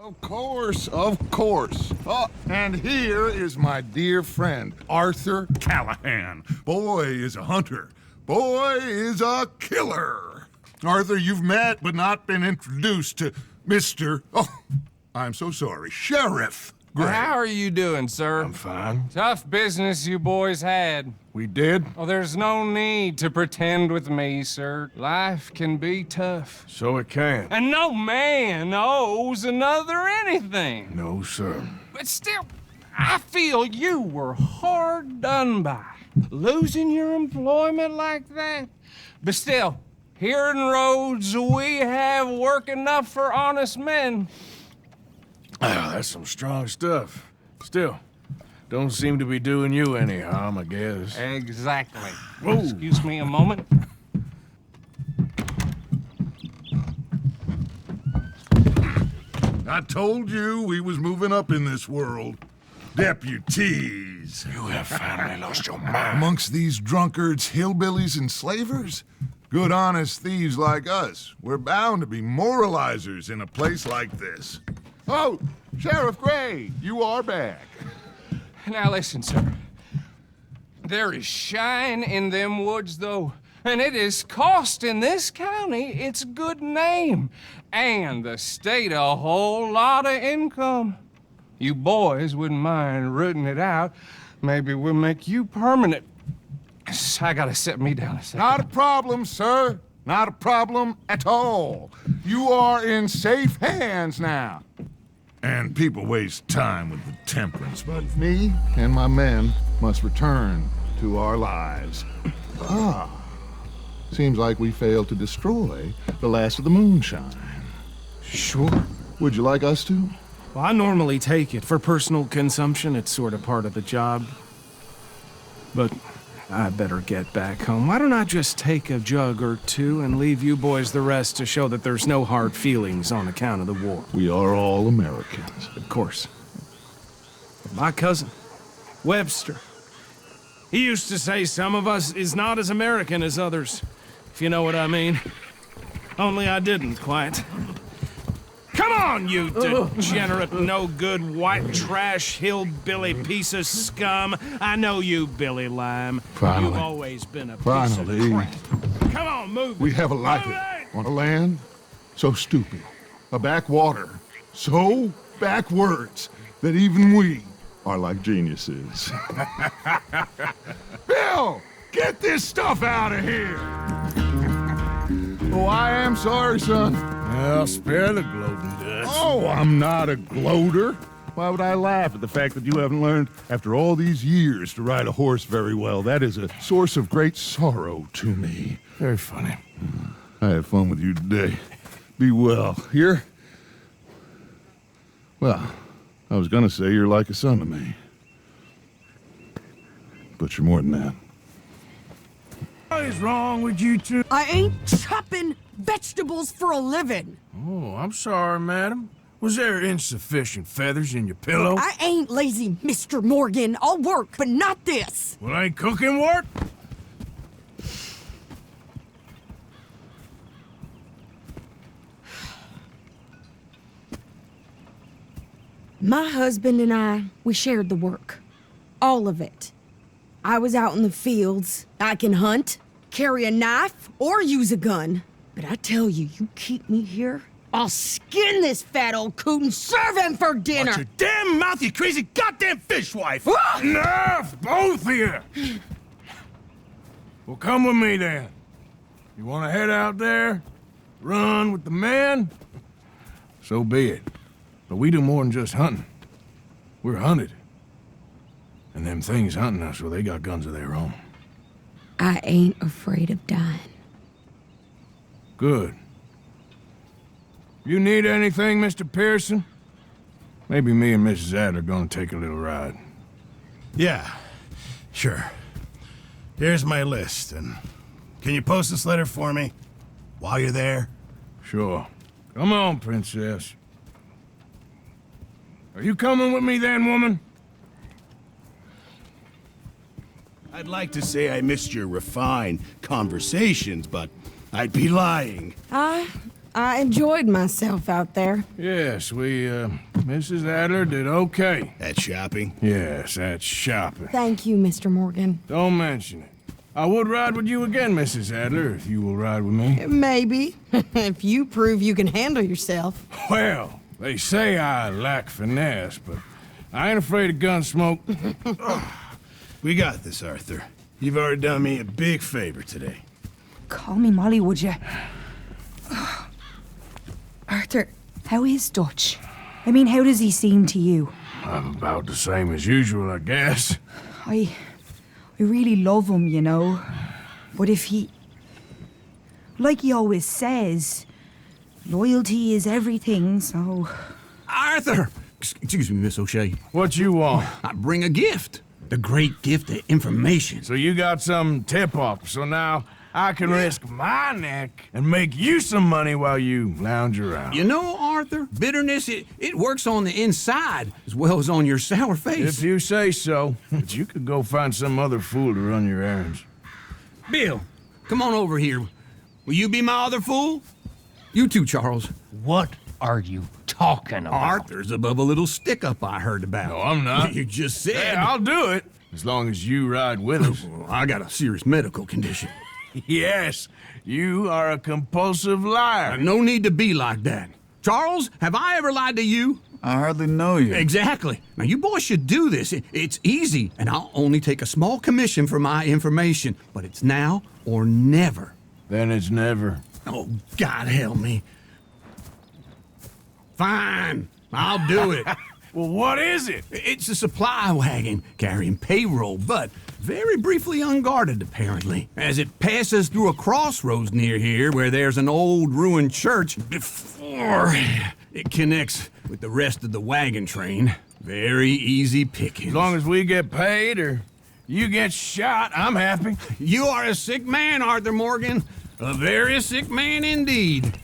Of course, of course. Oh, and here is my dear friend, Arthur Callahan. Boy is a hunter. Boy is a killer. Arthur, you've met but not been introduced to Mr. Oh, I'm so sorry, Sheriff Gray. How are you doing, sir? I'm fine. Tough business you boys had. We did? Oh, there's no need to pretend with me, sir. Life can be tough. So it can. And no man owes another anything. No, sir. But still, I feel you were hard done by. Losing your employment like that. But still, here in Rhodes, we have work enough for honest men. Oh, that's some strong stuff. Still, don't seem to be doing you any harm, I guess. Exactly. Whoa. Excuse me a moment. I told you we was moving up in this world. Deputies. You have finally lost your mind. Amongst these drunkards, hillbillies, and slavers? Good, honest thieves like us. We're bound to be moralizers in a place like this. Oh, Sheriff Gray, you are back. Now listen, sir. There is shine in them woods, though, and it is costing this county its good name, and the state a whole lot of income. You boys wouldn't mind rooting it out. Maybe we'll make you permanent. I gotta sit me down a second. Not a problem, sir. Not a problem at all. You are in safe hands now. And people waste time with the temperance, but me and my men must return to our lives. Ah, seems like we failed to destroy the last of the moonshine. Sure. Would you like us to? Well, I normally take it. For personal consumption, it's sort of part of the job. But I better get back home. Why don't I just take a jug or two and leave you boys the rest to show that there's no hard feelings on account of the war? We are all Americans. Of course. But my cousin, Webster, he used to say some of us is not as American as others, if you know what I mean. Only I didn't quite. Come on, you degenerate, no-good, white trash, hillbilly piece of scum. I know you, Billy Lime. Finally. You've always been a piece Finally. of crap. Come on, move We it. have a life Move it! on a land so stupid, a backwater so backwards that even we are like geniuses. Bill, get this stuff out of here! Oh, I am sorry, son. Well, spare the gloating guts. Oh, I'm not a gloater. Why would I laugh at the fact that you haven't learned, after all these years, to ride a horse very well? That is a source of great sorrow to me. Very funny. I had fun with you today. Be well. Here? Well, I was gonna say you're like a son to me. But you're more than that. What is wrong with you two? I ain't chopping vegetables for a living. Oh, I'm sorry, madam. Was there insufficient feathers in your pillow? I ain't lazy, Mr. Morgan. I'll work, but not this. Well, ain't cooking work? My husband and I, we shared the work. All of it. I was out in the fields. I can hunt, carry a knife, or use a gun. But I tell you, you keep me here, I'll skin this fat old coot and serve him for dinner. Watch your damn mouth, you crazy goddamn fishwife! Ah! Enough, both of you! Well, come with me then. You want to head out there, run with the men? So be it. But we do more than just hunting. We're hunted. And them things hunting us, well, they got guns of their own. I ain't afraid of dying. Good. You need anything, Mr. Pearson? Maybe me and Mrs. Ad are gonna take a little ride. Yeah, sure. Here's my list, and can you post this letter for me while you're there? Sure. Come on, princess. Are you coming with me then, woman? I'd like to say I missed your refined conversations, but I'd be lying. I I enjoyed myself out there. Yes, Mrs. Adler did okay. That shopping? Yes, that's shopping. Thank you, Mr. Morgan. Don't mention it. I would ride with you again, Mrs. Adler, if you will ride with me. Maybe. If you prove you can handle yourself. Well, they say I lack finesse, but I ain't afraid of gun smoke. We got this, Arthur. You've already done me a big favor today. Call me Molly, would you? Arthur, how is Dutch? I mean, how does he seem to you? I'm about the same as usual, I guess. I really love him, you know. But if he... Like he always says, loyalty is everything, so... Arthur! Excuse me, Miss O'Shea. What you want? I bring a gift. The great gift of information. So you got some tip-off, so now I can risk my neck and make you some money while you lounge around. You know, Arthur, bitterness, it works on the inside as well as on your sour face. If you say so, but you could go find some other fool to run your errands. Bill, come on over here. Will you be my other fool? You too, Charles. What are you talking about? Arthur's above a little stick-up I heard about. No, I'm not. You just said... Hey, I'll do it, as long as you ride with us. I got a serious medical condition. Yes, you are a compulsive liar. No need to be like that. Charles, have I ever lied to you? I hardly know you. Exactly. Now, you boys should do this. It's easy, and I'll only take a small commission for my information. But it's now or never. Then it's never. Oh, God help me. Fine, I'll do it. Well, what is it? It's a supply wagon carrying payroll, but very briefly unguarded, apparently. As it passes through a crossroads near here where there's an old ruined church before it connects with the rest of the wagon train. Very easy pickings. As long as we get paid or you get shot, I'm happy. You are a sick man, Arthur Morgan. A very sick man indeed.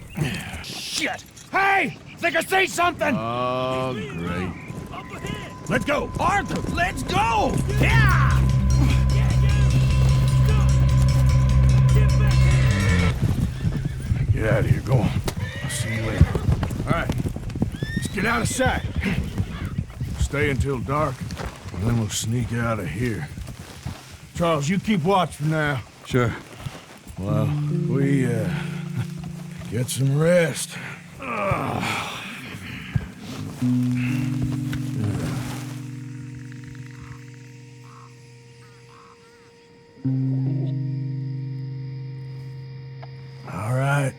Shit! Hey! Think I say something! Oh, great. Let's go! Arthur, let's go! Yeah! Get out of here, go on. I'll see you later. All right, let's get out of sight. Stay until dark, and then we'll sneak out of here. Charles, you keep watch for now. Sure. Well, we, get some rest. All right.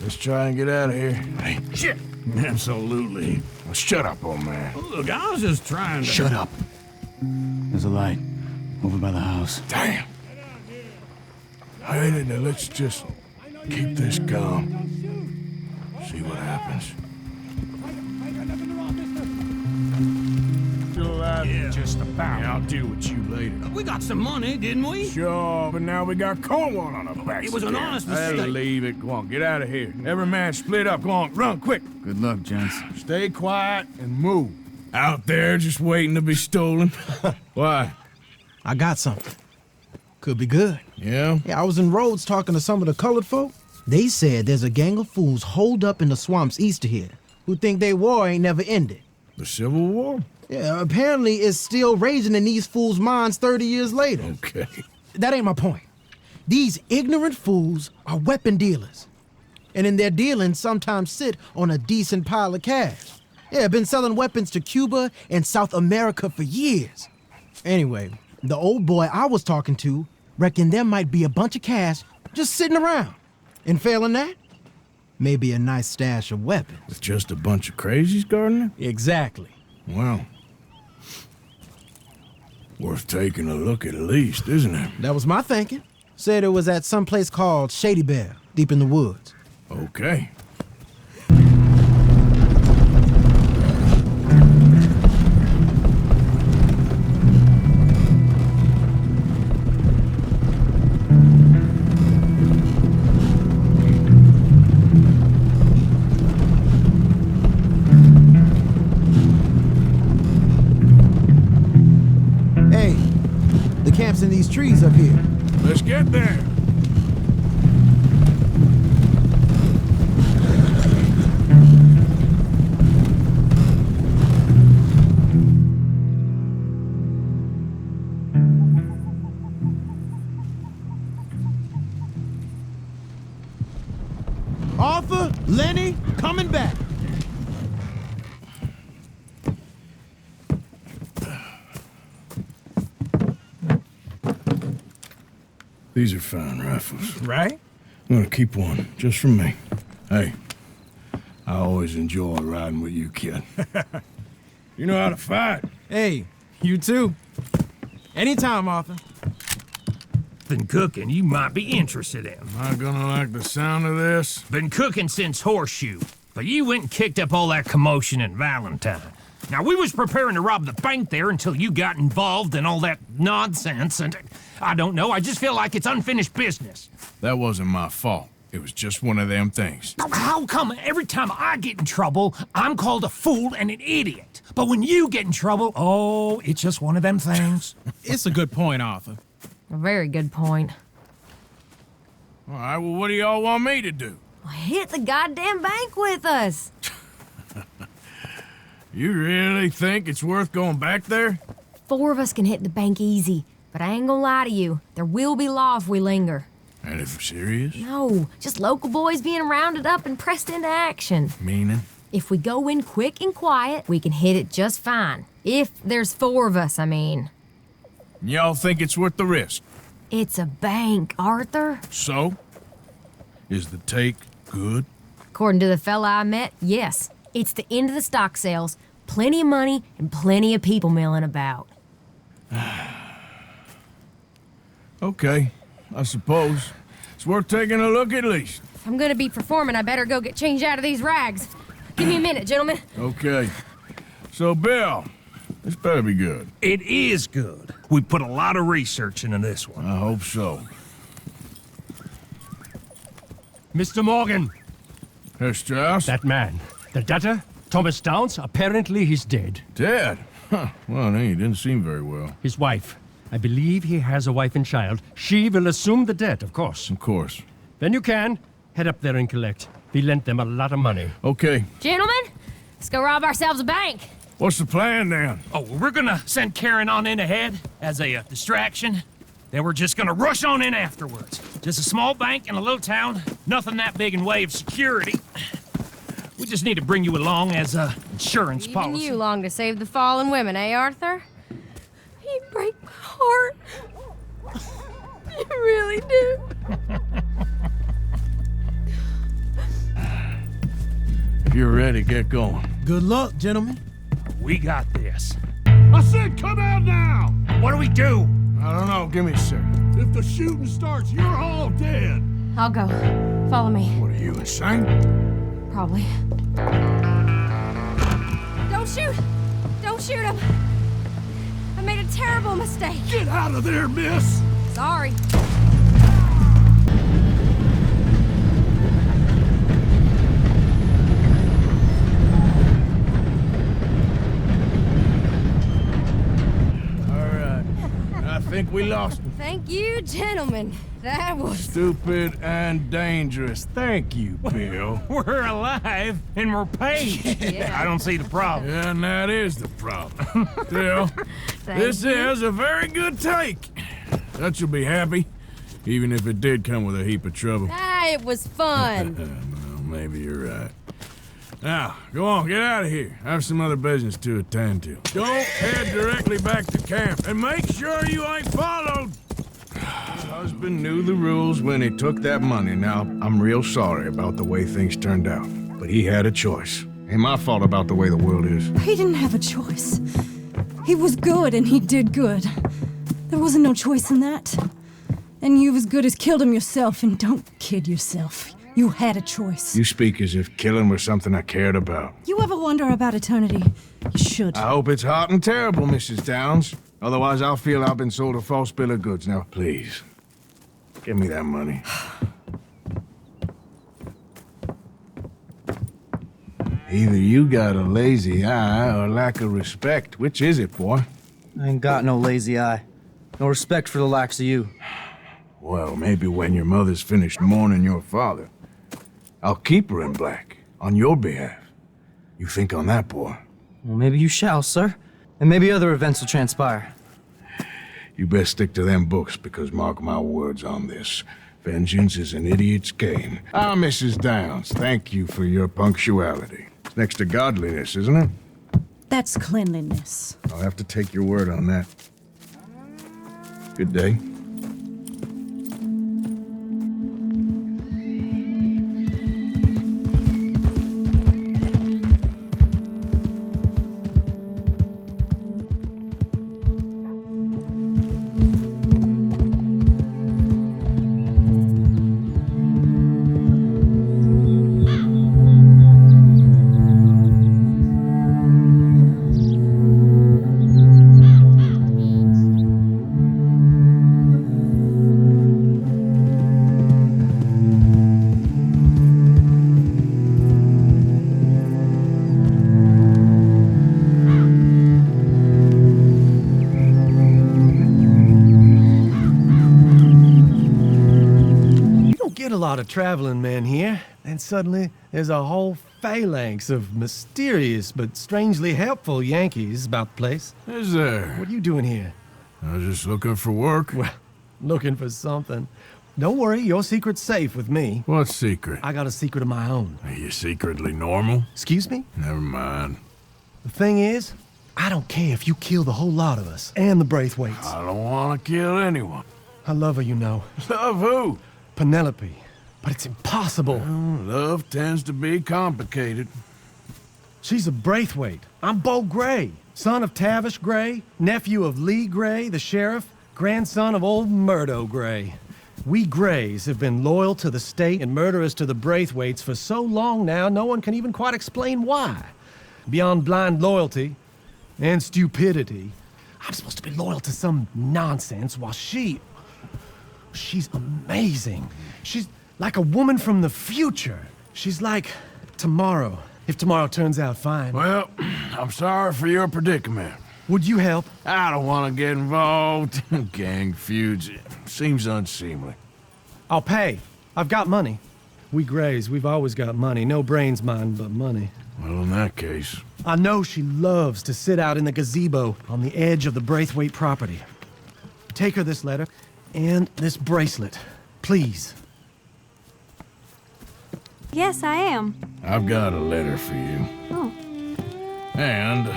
Let's try and get out of here. Hey, Shit! Absolutely. well, shut up, old man. Look, I was just trying to... Shut up. There's a light over by the house. Damn. Hey, now let's just keep this calm. See what happens. Still alive? Yeah. Just about. Yeah, I'll deal with you later. We got some money, didn't we? Sure, but now we got Cornwall on our backs. It was an again. honest Hey, mistake. leave it. Go on, get out of here. Every man split up. Go on, run, quick. Good luck, gents. Stay quiet and move. Out there just waiting to be stolen. Why? I got something. Could be good. Yeah? Yeah, I was in Rhodes talking to some of the colored folk. They said there's a gang of fools holed up in the swamps east of here who think their war ain't never ended. The Civil War? Yeah, apparently it's still raging in these fools' minds 30 years later. Okay. That ain't my point. These ignorant fools are weapon dealers. And in their dealing sometimes sit on a decent pile of cash. Yeah, been selling weapons to Cuba and South America for years. Anyway, the old boy I was talking to reckoned there might be a bunch of cash just sitting around. And failing that, maybe a nice stash of weapons. With just a bunch of crazies guarding it? Exactly. Well, worth taking a look at least, isn't it? That was my thinking. Said it was at some place called Shady Bear, deep in the woods. Okay. Hey, the camp's in these trees up here. Let's get there. Arthur, Lenny, coming back. These are fine rifles. Right? I'm gonna keep one, just for me. Hey, I always enjoy riding with you, kid. You know how to fight. Hey, you too. Anytime, Arthur. Been cooking you might be interested in. Am I gonna like the sound of this? Been cooking since Horseshoe, but you went and kicked up all that commotion in Valentine. Now, we was preparing to rob the bank there until you got involved in all that nonsense, and I don't know, I just feel like it's unfinished business. That wasn't my fault. It was just one of them things. How come every time I get in trouble, I'm called a fool and an idiot? But when you get in trouble, oh, it's just one of them things. It's a good point, Arthur. A very good point. All right, well, what do y'all want me to do? Hit the goddamn bank with us. You really think it's worth going back there? 4 of us can hit the bank easy, but I ain't gonna lie to you. There will be law if we linger. And if serious? No, just local boys being rounded up and pressed into action. Meaning? If we go in quick and quiet, we can hit it just fine. If there's 4 of us, I mean. Y'all think it's worth the risk? It's a bank, Arthur. So? Is the take good? According to the fella I met, yes. It's the end of the stock sales, plenty of money, and plenty of people milling about. Okay, I suppose. It's worth taking a look at least. If I'm gonna be performing, I better go get changed out of these rags. Give me a minute, gentlemen. Okay. So, Bill, this better be good. It is good. We put a lot of research into this one. I hope so. Mr. Morgan. Herr Strauss? That man. The debtor, Thomas Downs, apparently he's dead. Dead? Huh. Well, no, he didn't seem very well. His wife. I believe he has a wife and child. She will assume the debt, of course. Of course. Then you can head up there and collect. We lent them a lot of money. Okay. Gentlemen, let's go rob ourselves a bank. What's the plan, then? Oh, well, we're gonna send Karen on in ahead as a distraction. Then we're just gonna rush on in afterwards. Just a small bank in a little town. Nothing that big in way of security. We just need to bring you along as a insurance Even policy. you long to save the fallen women, eh, Arthur? You break my heart. You really do. If you're ready, get going. Good luck, gentlemen. We got this. I said come out now! What do we do? I don't know. Give me a sec. If the shooting starts, you're all dead. I'll go. Follow me. What are you, insane? Probably. Don't shoot! Don't shoot him! I made a terrible mistake. Get out of there, miss! Sorry. I think we lost him. Thank you, gentlemen. That was... Stupid and dangerous. Thank you, Bill. We're alive and we're paid. Yeah. I don't see the problem. Yeah, and that is the problem. Still, this is a very good take. That you'll be happy, even if it did come with a heap of trouble. Ah, it was fun. Well, maybe you're right. Now, go on, get out of here. I have some other business to attend to. Don't head directly back to camp, and make sure you ain't followed. Husband knew the rules when he took that money. Now, I'm real sorry about the way things turned out, but he had a choice. Ain't my fault about the way the world is. He didn't have a choice. He was good and he did good. There wasn't no choice in that. And you've as good as killed him yourself, and don't kid yourself. You had a choice. You speak as if killing was something I cared about. You ever wonder about eternity? You should. I hope it's hot and terrible, Mrs. Downs. Otherwise, I'll feel I've been sold a false bill of goods. Now, please, give me that money. Either you got a lazy eye or lack of respect. Which is it, boy? I ain't got no lazy eye. No respect for the likes of you. Well, maybe when your mother's finished mourning your father, I'll keep her in black, on your behalf. You think on that, boy? Well, maybe you shall, sir. And maybe other events will transpire. You best stick to them books, because mark my words on this. Vengeance is an idiot's game. Ah, Mrs. Downs, thank you for your punctuality. It's next to godliness, isn't it? That's cleanliness. I'll have to take your word on that. Good day. Lot of traveling men here, and suddenly there's a whole phalanx of mysterious but strangely helpful Yankees about the place. Is there? What are you doing here? I was just looking for work. Well, looking for something. Don't worry, your secret's safe with me. What secret? I got a secret of my own. Are you secretly normal? Excuse me? Never mind. The thing is, I don't care if you kill the whole lot of us and the Braithwaites. I don't want to kill anyone. I love her, you know. Love who? Penelope. But it's impossible. Well, love tends to be complicated. She's a Braithwaite. I'm Beau Gray, son of Tavish Gray, nephew of Lee Gray, the sheriff, grandson of old Murdo Gray. We Grays have been loyal to the state and murderous to the Braithwaites for so long now, no one can even quite explain why. Beyond blind loyalty and stupidity, I'm supposed to be loyal to some nonsense while she's amazing. She's like a woman from the future. She's like tomorrow, if tomorrow turns out fine. Well, I'm sorry for your predicament. Would you help? I don't want to get involved. Gang feuds seems unseemly. I'll pay. I've got money. We Grays, we've always got money. No brains, mind, but money. Well, in that case... I know she loves to sit out in the gazebo on the edge of the Braithwaite property. Take her this letter and this bracelet, please. Yes, I am. I've got a letter for you. Oh. And...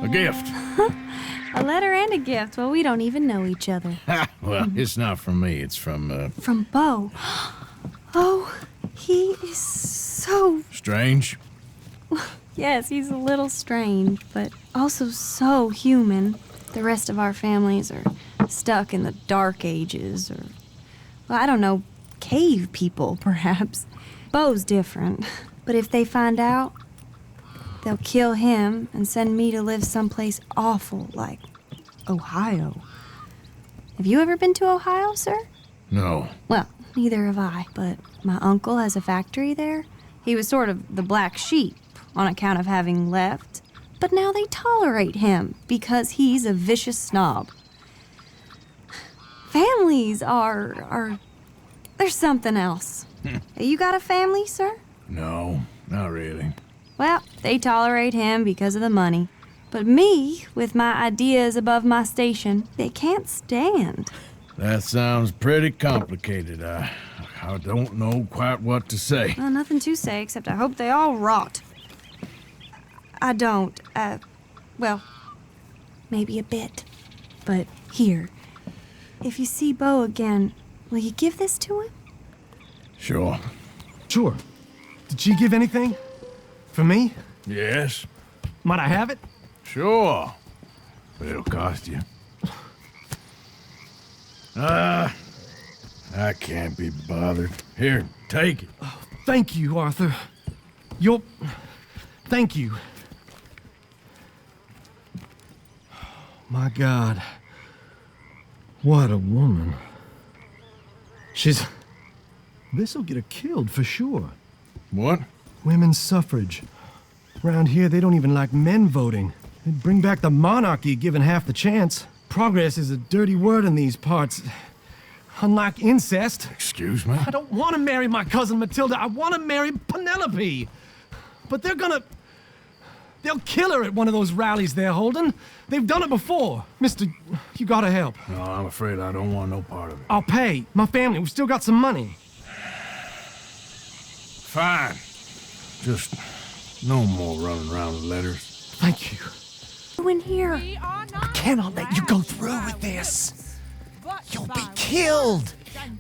a gift. A letter and a gift. Well, we don't even know each other. Well, it's not from me. It's from, From Beau. Oh, he is so... Strange? Yes, he's a little strange, but also so human. The rest of our families are stuck in the Dark Ages, or... well, I don't know, cave people, perhaps. Beau's different. But if they find out, they'll kill him and send me to live someplace awful like Ohio. Have you ever been to Ohio, sir? No. Well, neither have I, but my uncle has a factory there. He was sort of the black sheep on account of having left, but now they tolerate him because he's a vicious snob. Families are there's something else. You got a family, sir? No, not really. Well, they tolerate him because of the money. But me, with my ideas above my station, they can't stand. That sounds pretty complicated. I don't know quite what to say. Well, nothing to say, except I hope they all rot. I don't, well, maybe a bit. But here, if you see Beau again, will you give this to him? Sure. Sure. Did she give anything? For me? Yes. Might I have it? Sure. But it'll cost you. I can't be bothered. Here, take it. Oh, thank you, Arthur. Thank you. My God. What a woman. This'll get her killed for sure. What? Women's suffrage. Around here, they don't even like men voting. They'd bring back the monarchy given half the chance. Progress is a dirty word in these parts. Unlike incest. Excuse me? I don't want to marry my cousin Matilda. I want to marry Penelope. But they're They'll kill her at one of those rallies they're holding. They've done it before. Mister, you gotta help. No, I'm afraid I don't want no part of it. I'll pay. My family, we've still got some money. Fine. Just no more running around with letters. Thank you. In here. I cannot let you go through with this. You'll be killed.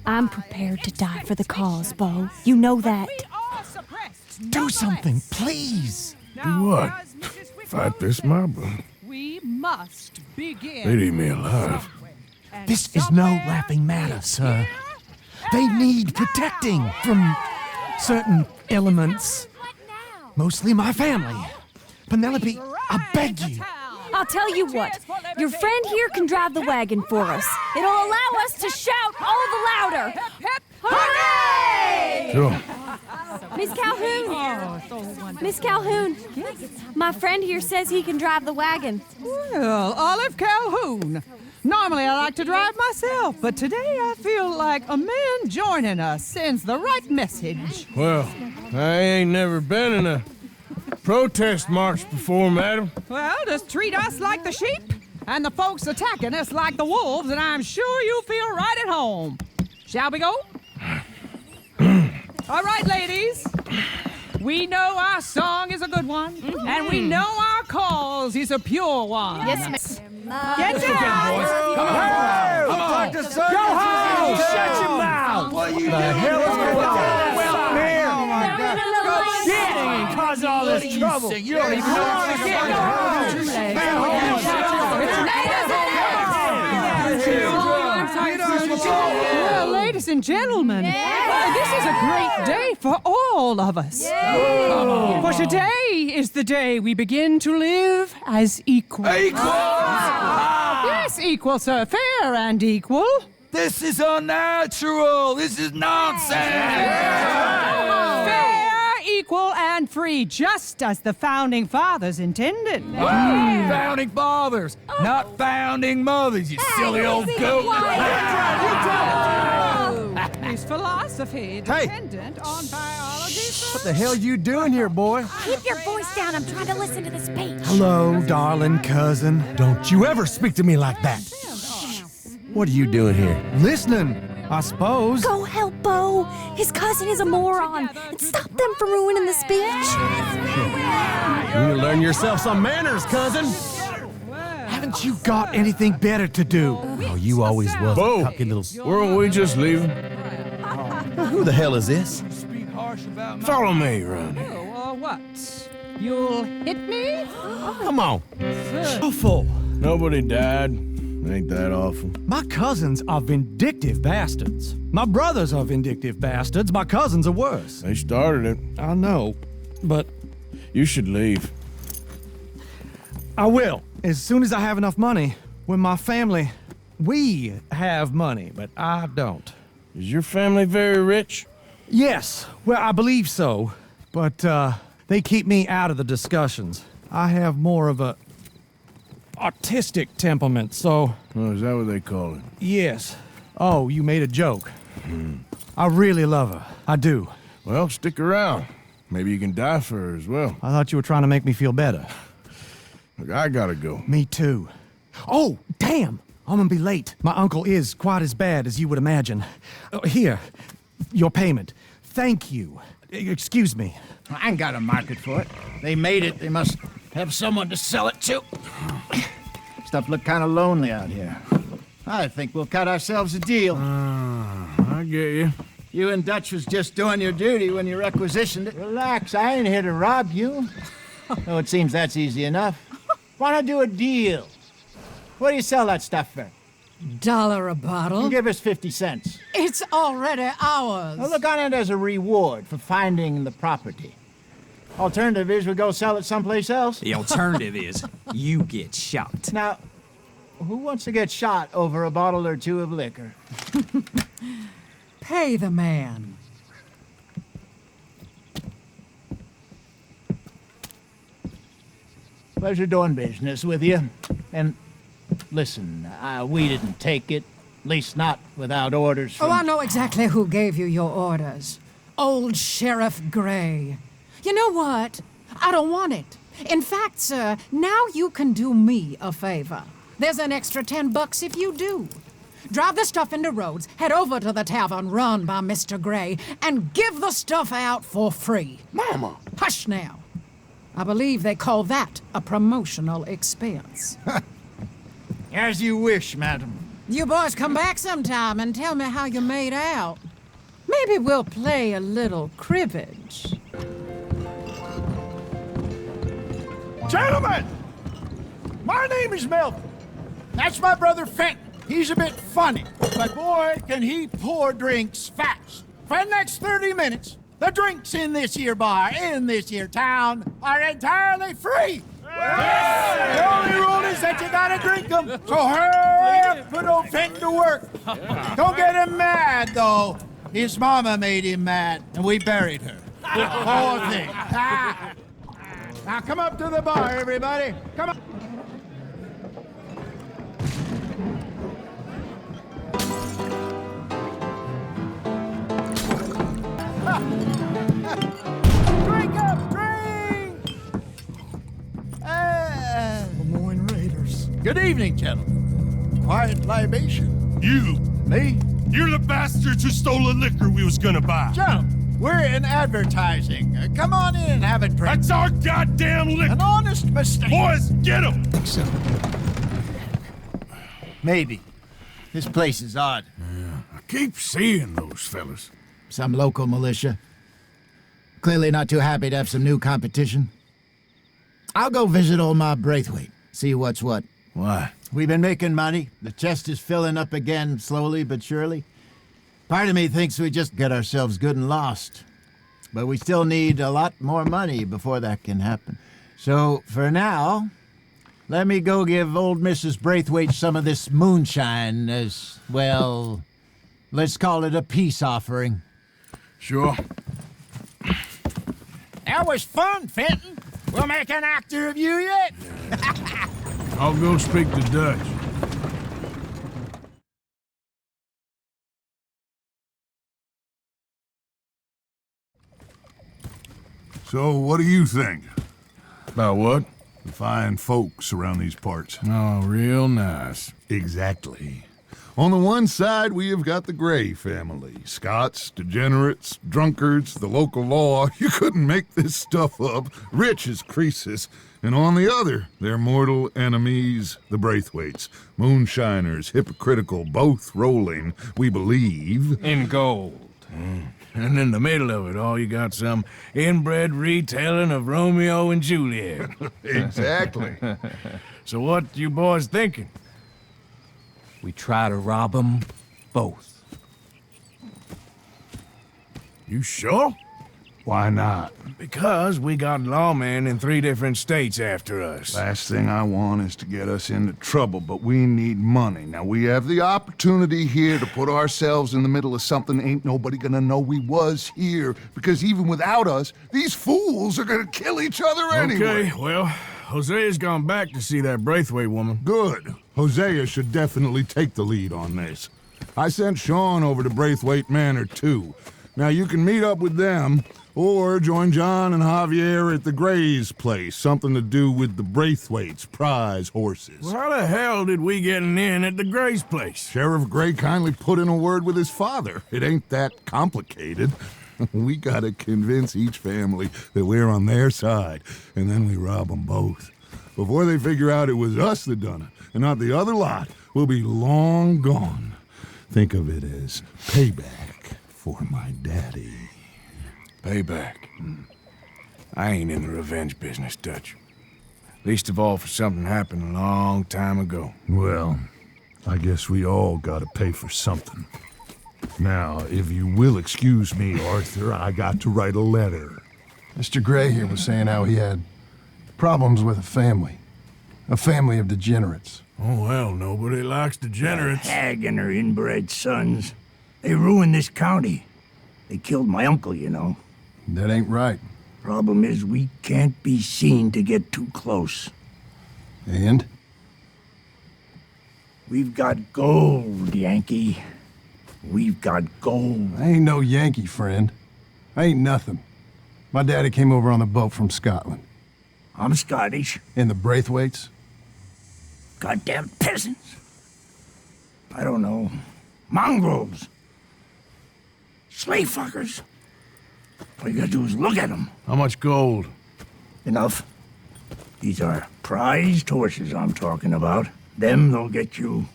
I'm prepared to die for the cause, Bo. You know that. Do something, please. Do what? Fight this mob? We must begin. They'd eat me alive. This is no laughing matter, sir. They need protecting from certain elements. Mostly my family. Penelope, I beg you. I'll tell you what. Your friend here can drive the wagon for us. It'll allow us to shout all the louder. Hooray! Sure. Miss Calhoun! Miss Calhoun! My friend here says he can drive the wagon. Well, Olive Calhoun. Normally I like to drive myself, but today I feel like a man joining us sends the right message. Well, I ain't never been in a protest march before, madam. Well, just treat us like the sheep, and the folks attacking us like the wolves, and I'm sure you'll feel right at home. Shall we go? All right, ladies. We know our song is a good one, and we know our cause is a pure one. Yes, miss. Get down! Come on! Go home! Shut your mouth! What are you The hell is going on? Well, man! Oh, my God. Shit! And cause all this trouble. You don't even know what you're Well, ladies and gentlemen, this is a great day for all of us. For today is the day we begin to live as equals. Yes, equal, sir. Fair and equal. This is unnatural. This is nonsense. Fair, equal, and free, just as the Founding Fathers intended. Founding fathers, not founding mothers, you silly old goat. Is philosophy dependent on biology? What the hell you doing here, boy? Keep your voice down. I'm trying to listen to the speech. Hello, darling cousin. Don't you ever speak to me like that. What are you doing here? Listening, I suppose. Go help Bo. His cousin is a moron. And stop them from ruining the speech. You need to learn yourself some manners, cousin. Haven't you got anything better to do? Oh, you always was Bo, a cocky little... weren't we just leaving? Who the hell is this? Follow me around here. What? You'll hit me? Come on. Awful. Nobody died. Ain't that awful? My cousins are vindictive bastards. My brothers are vindictive bastards. My cousins are worse. They started it. I know, but You should leave. I will. As soon as I have enough money. When my family... We have money, but I don't. Is your family very rich? Yes, well, I believe so. But, they keep me out of the discussions. I have more of a artistic temperament, so... Oh, is that what they call it? Yes. Oh, you made a joke. I really love her. I do. Well, stick around. Maybe you can die for her as well. I thought you were trying to make me feel better. Look, I gotta go. Me too. Oh, damn! I'm gonna be late. My uncle is quite as bad as you would imagine. Here, your payment. Thank you. Excuse me. I ain't got a market for it. They made it. They must have someone to sell it to. Stuff look kind of lonely out here. I think we'll cut ourselves a deal. I get you. You and Dutch was just doing your duty when you requisitioned it. Relax, I ain't here to rob you. Oh, it seems that's easy enough. Why not do a deal? What do you sell that stuff for? $1 a bottle? You give us 50 cents. It's already ours. Now look on it as a reward for finding the property. Alternative is we go sell it someplace else. The alternative is you get shot. Now, who wants to get shot over a bottle or two of liquor? Pay the man. Pleasure doing business with you. And listen, we didn't take it. At least not without orders from... Oh, I know exactly who gave you your orders. Old Sheriff Gray. You know what? I don't want it. In fact, sir, now you can do me a favor. There's an extra $10 if you do. Drive the stuff into Rhodes, head over to the tavern run by Mr. Gray, and give the stuff out for free. Mama! Hush now. I believe they call that a promotional expense. As you wish, madam. You boys come back sometime and tell me how you made out. Maybe we'll play a little cribbage. Gentlemen! My name is Melvin. That's my brother Fenton. He's a bit funny, but boy, can he pour drinks fast. For the next 30 minutes, the drinks in this here bar, in this here town, are entirely free. The only rule is that you gotta drink them, so hurry up, put old Fenton to work. Don't get him mad, though. His mama made him mad, and we buried her. Poor thing. Now come up to the bar, everybody. Come on. Drink up, drink! Lemoyne Raiders. Good evening, gentlemen. Quiet libation. You. Me? You're the bastards who stole the liquor we was gonna buy. Gentlemen, we're in advertising. Come on in and have a drink. That's our goddamn liquor. An honest mistake. Boys, get him! Maybe. This place is odd. Yeah, I keep seeing those fellas. Some local militia. Clearly not too happy to have some new competition. I'll go visit old Ma Braithwaite, see what's what. Why? We've been making money. The chest is filling up again, slowly but surely. Part of me thinks we just get ourselves good and lost. But we still need a lot more money before that can happen. So, for now, let me go give old Mrs. Braithwaite some of this moonshine as, well, let's call it a peace offering. Sure. That was fun, Fenton. We'll make an actor of you yet. I'll go speak to Dutch. So, what do you think? About what? The fine folks around these parts. Oh, real nice. Exactly. On the one side, we have got the Gray family. Scots, degenerates, drunkards, the local law. You couldn't make this stuff up. Rich as Croesus. And on the other, their mortal enemies, the Braithwaites. Moonshiners, hypocritical, both rolling, we believe, in gold. And in the middle of it all, you got some inbred retelling of Romeo and Juliet. Exactly. So what you boys thinking? We try to rob them both. You sure? Why not? Because we got lawmen in 3 different states after us. Last thing I want is to get us into trouble, but we need money. Now, we have the opportunity here to put ourselves in the middle of something ain't nobody gonna know we was here, because even without us, these fools are gonna kill each other anyway. Okay, well, Hosea's gone back to see that Braithwaite woman. Good. Hosea should definitely take the lead on this. I sent Sean over to Braithwaite Manor, too. Now, you can meet up with them, or join John and Javier at the Gray's place. Something to do with the Braithwaite's prize horses. Well, how the hell did we get in at the Gray's place? Sheriff Gray kindly put in a word with his father. It ain't that complicated. We gotta convince each family that we're on their side, and then we rob them both. Before they figure out it was us that done it, and not the other lot, we'll be long gone. Think of it as payback for my daddy. Payback. I ain't in the revenge business, Dutch. Least of all for something happened a long time ago. Well, I guess we all gotta pay for something. Now, if you will excuse me, Arthur, I got to write a letter. Mr. Gray here was saying how he had problems with a family of degenerates. Oh, well, nobody likes degenerates. That hag and her inbred sons. They ruined this county. They killed my uncle, you know. That ain't right. Problem is, we can't be seen to get too close. And? We've got gold, Yankee. We've got gold. I ain't no Yankee, friend. I ain't nothing. My daddy came over on the boat from Scotland. I'm Scottish. And the Braithwaites? Goddamn peasants. I don't know. Mongrels. Slave fuckers. All you gotta do is look at them. How much gold? Enough. These are prized horses I'm talking about. Them, they'll get you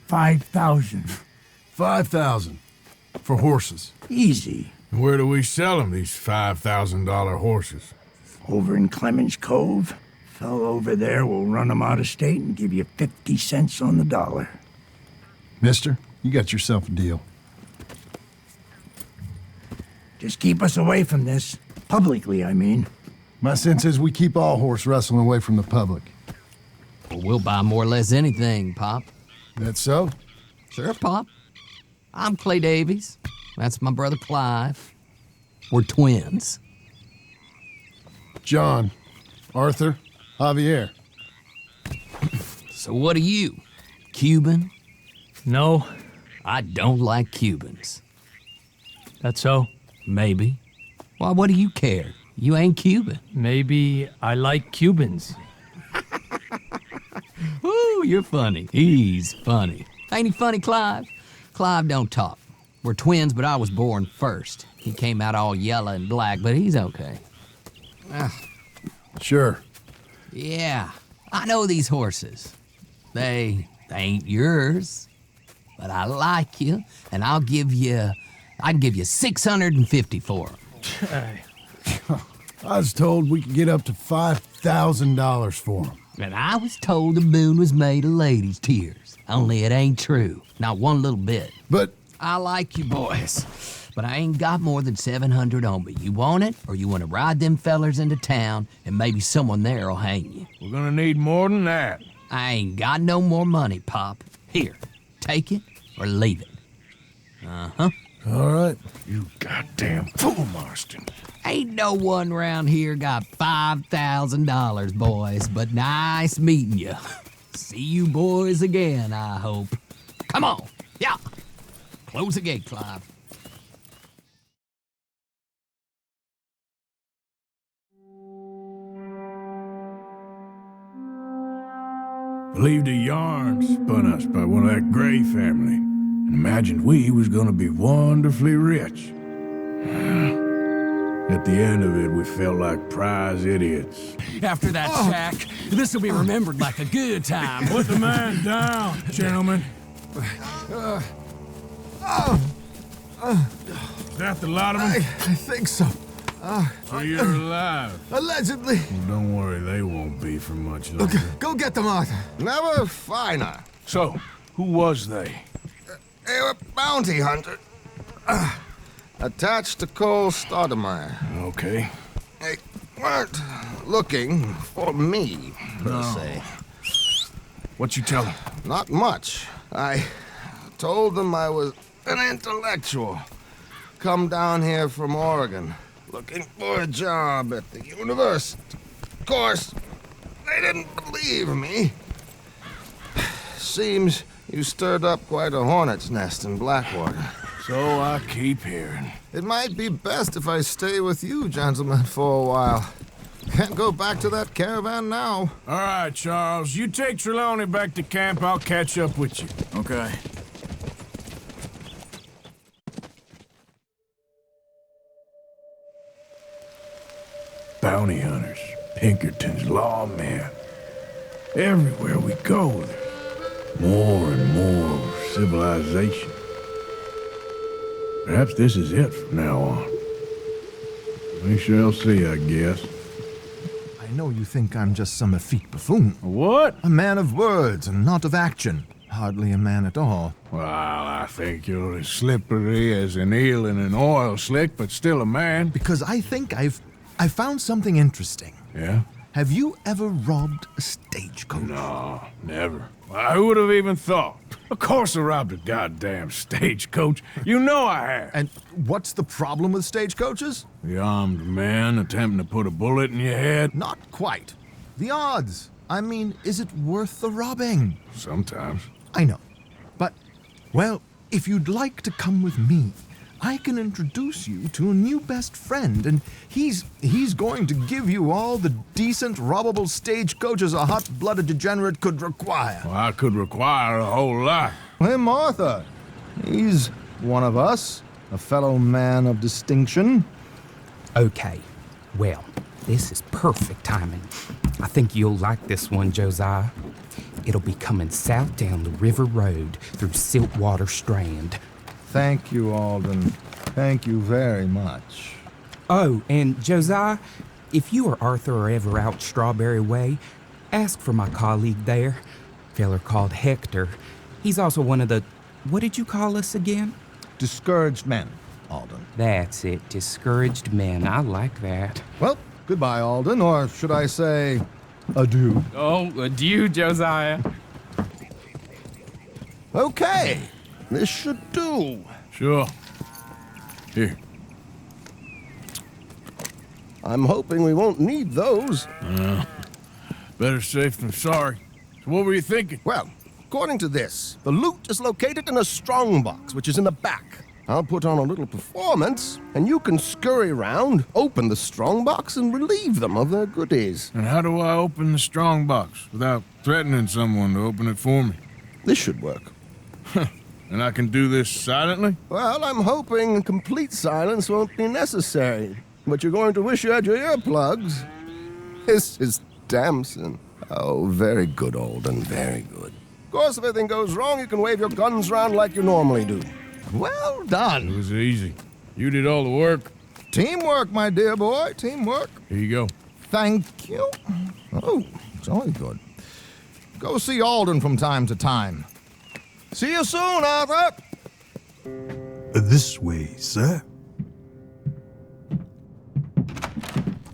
5,000. 5,000 for horses. Easy. Where do we sell them, these $5,000 horses? Over in Clemens Cove. Fellow over there will run them out of state and give you 50 cents on the dollar. Mister, you got yourself a deal. Just keep us away from this. Publicly, I mean. My sense is we keep all horse rustling away from the public. Well, we'll buy more or less anything, Pop. That so? Sure, Pop. I'm Clay Davies. That's my brother Clive. We're twins. John, Arthur, Javier. So what are you? Cuban? No. I don't like Cubans. That's so? Maybe. Why, what do you care? You ain't Cuban. Maybe I like Cubans. Ooh, you're funny. He's funny. Ain't he funny, Clive? Clive don't talk. We're twins, but I was born first. He came out all yellow and black, but he's okay. Sure. Yeah, I know these horses. They ain't yours, but I like you, and I can give you $650 for them. I was told we could get up to $5,000 for them. And I was told the moon was made of ladies' tears. Only it ain't true. Not one little bit. But I like you boys, but I ain't got more than $700 on me. You want it, or you want to ride them fellers into town, and maybe someone there'll hang you? We're gonna need more than that. I ain't got no more money, Pop. Here, take it or leave it. Uh-huh. All right. You goddamn fool, Marston. Ain't no one round here got $5,000, boys, but nice meeting you. See you boys again, I hope. Come on, yeah. Close the gate, Clive. Believed a yarn spun us by one of that Gray family, and imagined we was gonna be wonderfully rich. At the end of it, we felt like prize idiots. After that sack, this will be remembered like a good time. Put the man down, gentlemen. Is that the lot of them? I think so. So you're alive? Allegedly. Well, don't worry, they won't be for much longer. Okay, go get them, Arthur. Never finer. So, who was they? They were bounty hunter. Attached to Cole Stoudemire. Okay. They weren't looking for me, per se. What you tell them? Not much. I told them I was an intellectual. Come down here from Oregon, looking for a job at the university. Of course, they didn't believe me. Seems you stirred up quite a hornet's nest in Blackwater. So I keep hearing. It might be best if I stay with you, gentlemen, for a while. Can't go back to that caravan now. All right, Charles. You take Trelawney back to camp. I'll catch up with you. Okay. Bounty hunters, Pinkerton's lawmen. Everywhere we go, there's more and more civilization. Perhaps this is it from now on. We shall see, I guess. I know you think I'm just some effete buffoon. What? A man of words and not of action. Hardly a man at all. Well, I think you're as slippery as an eel in an oil slick, but still a man. Because I think I found something interesting. Yeah? Have you ever robbed a stagecoach? No, never. Who would have even thought? Of course I robbed a goddamn stagecoach. You know I have. And what's the problem with stagecoaches? The armed man attempting to put a bullet in your head? Not quite. The odds. I mean, is it worth the robbing? Sometimes. I know. But, well, if you'd like to come with me, I can introduce you to a new best friend, and he's going to give you all the decent, robbable stagecoaches a hot-blooded degenerate could require. Well, I could require a whole lot. Him, Arthur. He's one of us, a fellow man of distinction. Okay, well, this is perfect timing. I think you'll like this one, Josiah. It'll be coming south down the river road through Siltwater Strand. Thank you, Alden. Thank you very much. Oh, and Josiah, if you or Arthur are ever out Strawberry Way, ask for my colleague there, feller called Hector. He's also one of the, what did you call us again? Discouraged men, Alden. That's it, discouraged men. I like that. Well, goodbye, Alden, or should I say, adieu. Oh, adieu, Josiah. Okay, this should do. Sure. Here. I'm hoping we won't need those. Better safe than sorry. So what were you thinking? Well, according to this, the loot is located in a strongbox, which is in the back. I'll put on a little performance, and you can scurry around, open the strongbox, and relieve them of their goodies. And how do I open the strongbox without threatening someone to open it for me? This should work. And I can do this silently? Well, I'm hoping complete silence won't be necessary. But you're going to wish you had your earplugs. This is Damson. Oh, very good, Alden, very good. Of course, if anything goes wrong, you can wave your guns around like you normally do. Well done. It was easy. You did all the work. Teamwork, my dear boy, teamwork. Here you go. Thank you. Oh, jolly good. Go see Alden from time to time. See you soon, Arthur. This way, sir.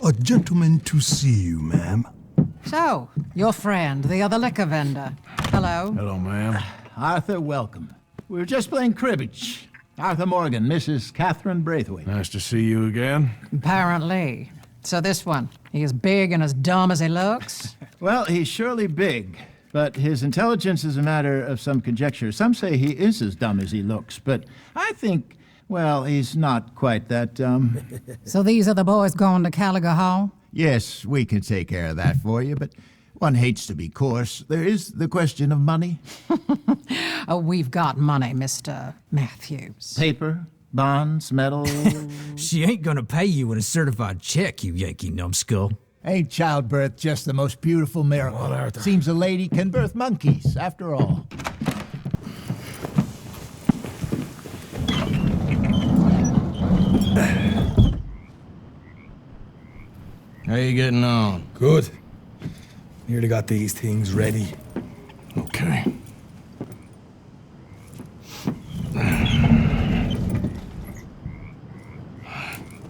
A gentleman to see you, ma'am. So, your friend, the other liquor vendor. Hello. Hello, ma'am. Arthur, welcome. We were just playing cribbage. Arthur Morgan, Mrs. Catherine Braithwaite. Nice to see you again. Apparently. So this one, he is big and as dumb as he looks? Well, he's surely big, but his intelligence is a matter of some conjecture. Some say he is as dumb as he looks, but I think, well, he's not quite that dumb. So these are the boys going to Caliga Hall? Yes, we can take care of that for you, but one hates to be coarse. There is the question of money. Oh, we've got money, Mr. Matthews. Paper, bonds, metal. She ain't gonna pay you with a certified check, you Yankee numbskull. Ain't childbirth just the most beautiful miracle? Well, Arthur. Seems a lady can birth monkeys, after all. How you getting on? Good. Nearly got these things ready. Okay.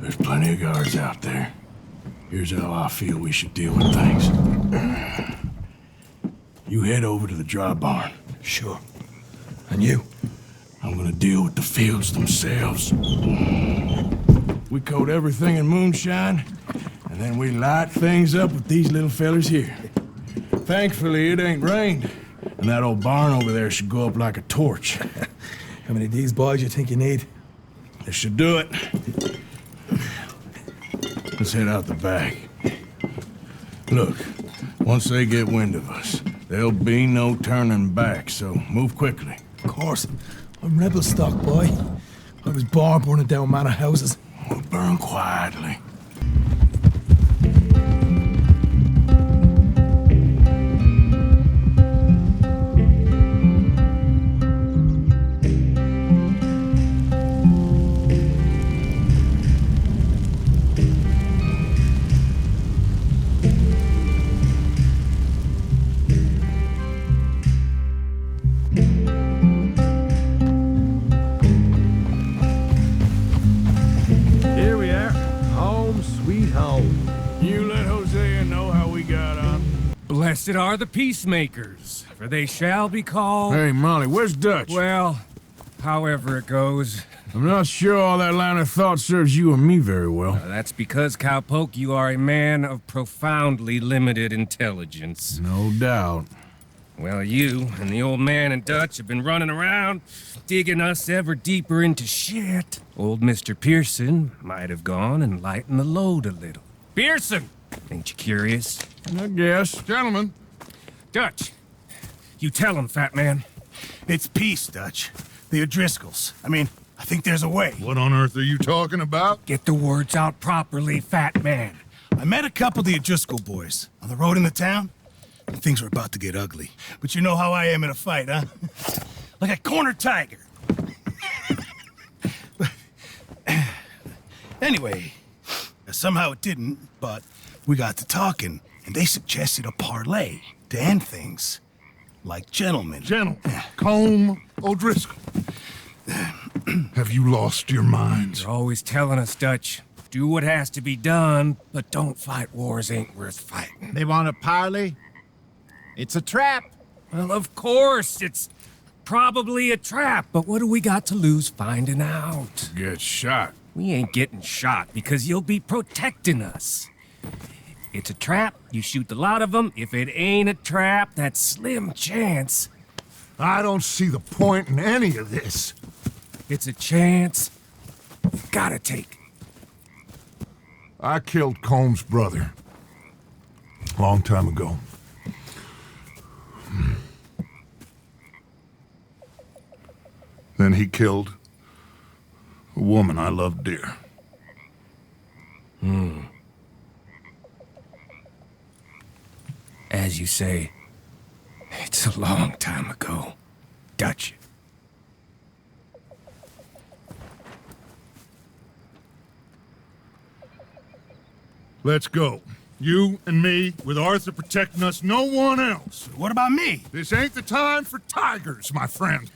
There's plenty of guards out there. Here's how I feel we should deal with things. You head over to the dry barn. Sure. And you? I'm gonna deal with the fields themselves. We coat everything in moonshine, and then we light things up with these little fellers here. Thankfully, it ain't rained, and that old barn over there should go up like a torch. How many of these boys you think you need? This should do it. Let's head out the back. Look, once they get wind of us, there'll be no turning back, so move quickly. Of course. I'm rebel stock, boy. I was born burning down manor houses. We'll burn quietly. Here we are. Home sweet home. You let Hosea know how we got on. Blessed are the peacemakers, for they shall be called... Hey, Molly, where's Dutch? Well, however it goes. I'm not sure all that line of thought serves you or me very well. That's because, Cowpoke, you are a man of profoundly limited intelligence. No doubt. Well, you and the old man and Dutch have been running around, digging us ever deeper into shit. Old Mr. Pearson might have gone and lightened the load a little. Pearson! Ain't you curious? I guess. Gentlemen. Dutch, you tell him, fat man. It's peace, Dutch. The O'Driscolls. I mean, I think there's a way. What on earth are you talking about? Get the words out properly, fat man. I met a couple of the O'Driscoll boys on the road in the town, and things were about to get ugly. But you know how I am in a fight, huh? Like a corner tiger. Anyway, somehow it didn't, but we got to talking, and they suggested a parlay to end things. Like gentlemen. Gentlemen. Combe O'Driscoll. Have you lost your minds? You're always telling us, Dutch. Do what has to be done, but don't fight wars ain't worth fighting. They want a parley? It's a trap. Well, of course, it's probably a trap, but what do we got to lose finding out? Get shot. We ain't getting shot because you'll be protecting us. It's a trap, you shoot the lot of them. If it ain't a trap, that's slim chance. I don't see the point in any of this. It's a chance you gotta take. I killed Combs' brother. Long time ago. Then he killed a woman I loved dear. As you say, it's a long time ago, Dutch. Let's go. You and me, with Arthur protecting us, no one else. What about me? This ain't the time for tigers, my friend.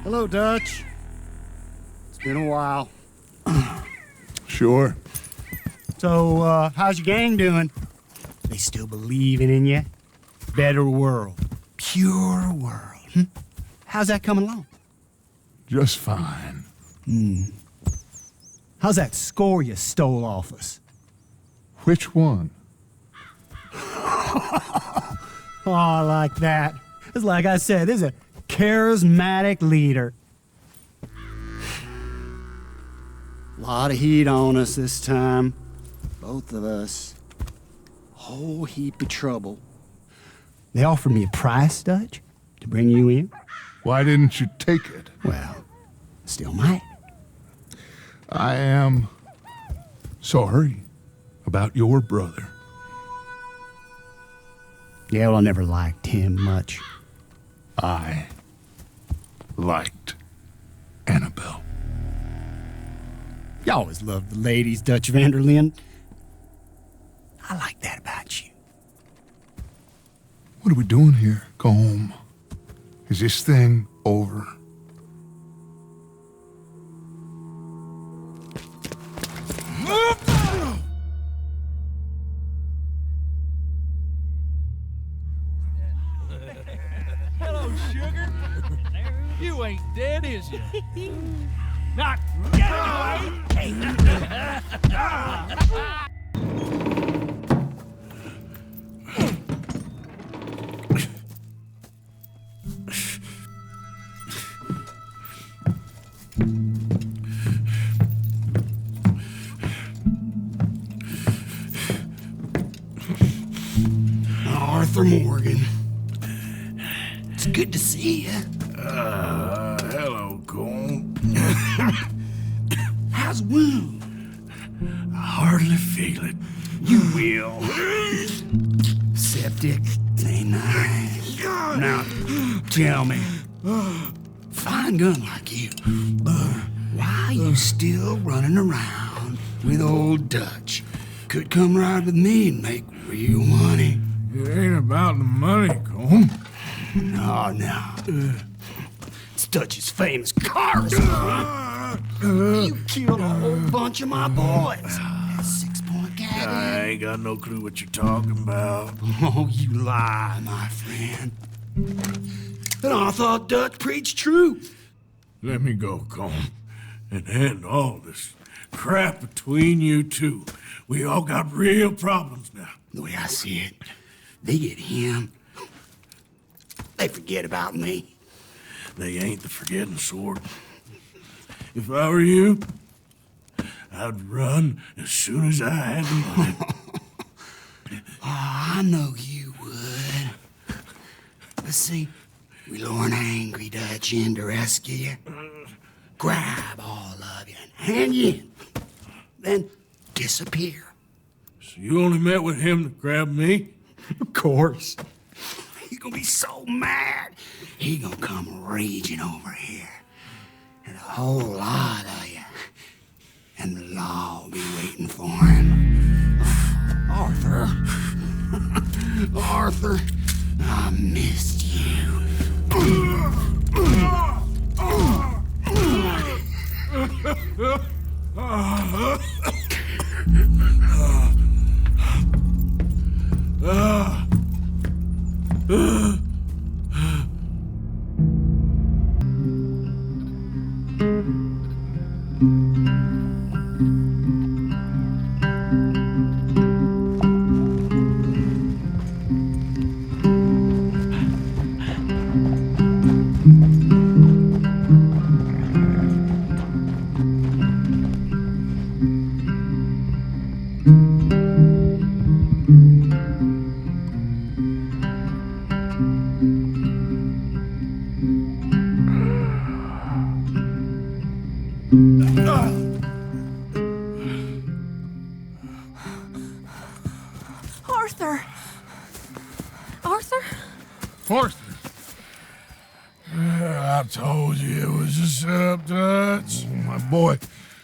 Hello, Dutch. It's been a while. Sure. So, how's your gang doing? They still believing in you? Better world. Pure world. How's that coming along? Just fine. How's that score you stole off us? Which one? Oh, I like that. It's like I said, this is a charismatic leader. Lot of heat on us this time. Both of us. Whole heap of trouble. They offered me a price, Dutch, to bring you in. Why didn't you take it? Well, still might. I am sorry about your brother. Yeah, well, I never liked him much. I liked Annabelle. You always loved the ladies, Dutch van der Linde. I like that about you. What are we doing here? Go home. Is this thing over? Hello, sugar. You ain't dead, is you? Not get away! Arthur Morgan. It's good to see you. Hello, Cole. How's the wound? I hardly feel it. You will. Septic. Ain't nice. Now, tell me. Fine gun like you. Why you still running around with old Dutch? Could come right with me and make real money. It ain't about the money, Combe. No. It's Dutch's famous cars. You killed a whole bunch of my boys. 6-point gag. I ain't got no clue what you're talking about. Oh, you lie, my friend. And I thought Dutch preached truth. Let me go, Colm, and end all this crap between you two. We all got real problems now. The way I see it, they get him. They forget about me. They ain't the forgetting sort. If I were you, I'd run as soon as I had the money. I know you would. Let's see, we lure an angry Dutch in to rescue you. Grab all of you and hand you in. Then disappear. So you only met with him to grab me? Of course. He's gonna be so mad. He gonna come raging over here. And a whole lot of you. And the law will be waiting for him. Arthur. Arthur, I missed you. Arthur! Arthur? Arthur! I told you it was a setup, Dutch. My boy,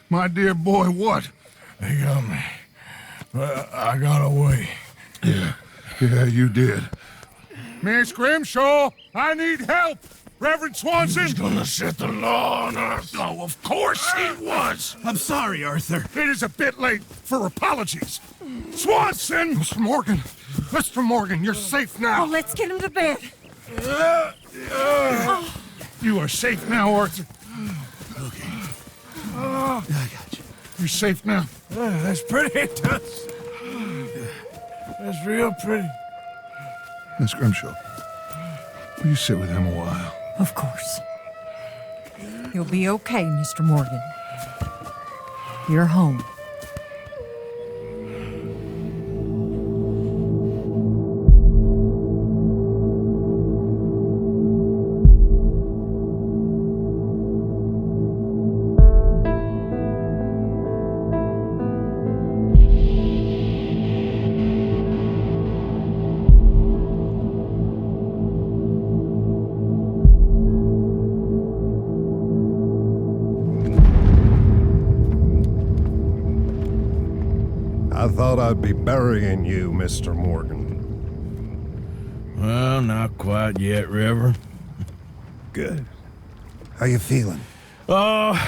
my dear boy, what? They got me. But I got away. Yeah, you did. Miss Grimshaw, I need help! Reverend Swanson! He's gonna set the law on us. Oh, of course he was! I'm sorry, Arthur. It is a bit late for apologies. Swanson! Mr. Morgan, you're safe now. Oh, let's get him to bed. You are safe now, Arthur. Okay. I got you. You're safe now. That's pretty, Dutch. That's real pretty. Miss Grimshaw, will you sit with him a while? Of course. You'll be okay, Mr. Morgan. You're home. I thought I'd be burying you, Mr. Morgan. Well, not quite yet, Reverend. Good. How you feeling? Oh,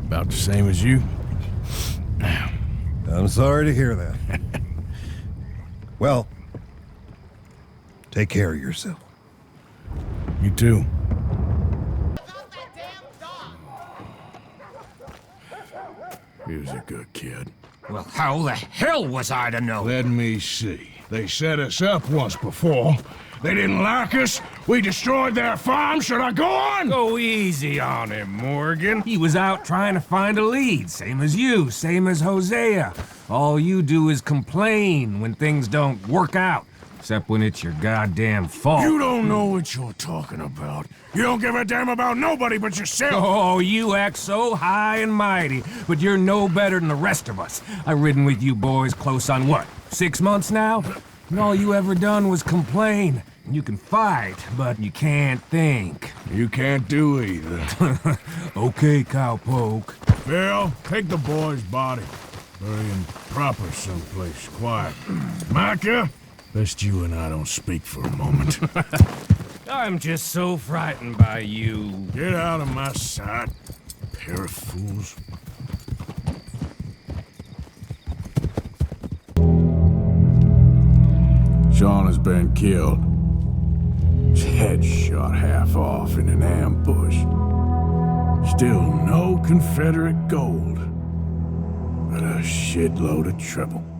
about the same as you. I'm sorry to hear that. Well, take care of yourself. You too. He was a good kid. Well, how the hell was I to know? Let me see. They set us up once before. They didn't like us. We destroyed their farm. Should I go on? Go easy on him, Morgan. He was out trying to find a lead, same as you, same as Hosea. All you do is complain when things don't work out, except when it's your goddamn fault. You don't know what you're talking about. You don't give a damn about nobody but yourself. Oh, you act so high and mighty, but you're no better than the rest of us. I've ridden with you boys close on what, 6 months now? And all you ever done was complain. You can fight, but you can't think. You can't do either. Okay, cowpoke. Bill, take the boy's body. Bury him proper someplace, quiet. Micah, best you and I don't speak for a moment. I'm just so frightened by you. Get out of my sight, pair of fools. Sean has been killed. His head shot half off in an ambush. Still no Confederate gold, but a shitload of trouble.